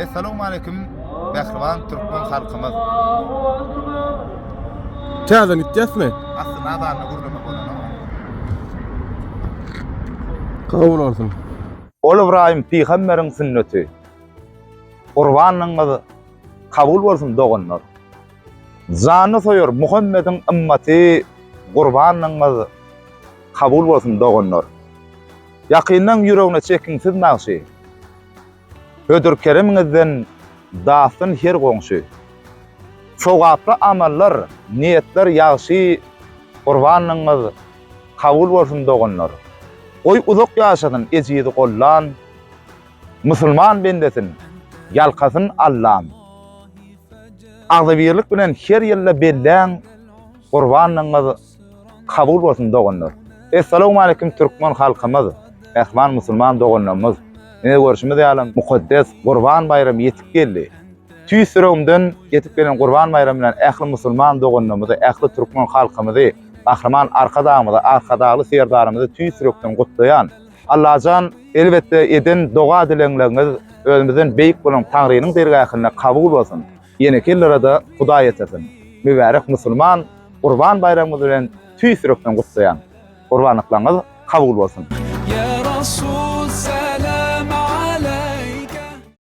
Assalamu alaykum Behriwan Türkmen halkymyz. Täzen gitjäsmi? Aslında adanyny gurlama bolan. Kabul olsun. Ol Ibrahim Peygamberiň sünneti. Gurbanyňyz kabul bolsun doganlar. Zany soýar Muhammediň ümmeti gurbanyňyz kabul bolsun doganlar. Ýakyndan ýüregine çekinsiz naqşy. Ödür kerimiňizden dasyn her goňşy. Sowaply amallar, niýetler ýagşy gurbanyňyz kabul bolsun doganlar. Oy uzak ýaşadyn ejidi gollan musulman bendesin. Ýalkasyn Allah'ım. Agzybirlik bilen her ýylla belläň gurbanyňyz kabul bolsun doganlar. Assalamu alaykum Türkmen halkymyz, ähman musulman doganlarymyz. Ene görüşimiz ýalan mukaddes Gurban bayramy ýetip geldi. Tüýsürümden ýetip gelen Gurban bayramy bilen ähli musulman doganlarymyzy, ähli Türkmen halkymyzy, ahraman arkadağımızı, arkadağlı seyirdarımızı tüýsürükden gutlayan Allah'can elbette eden doğa dilenleriniz özümüzün beyik bolan Tanrı'nın dergahına kabul olsun. Yeni kellere de Huda yetesin. Mübarek musulman Gurban bayramı bilen tüýsürükden gutlayan Gurbanlıklarınız kabul olsun. Ya Rasul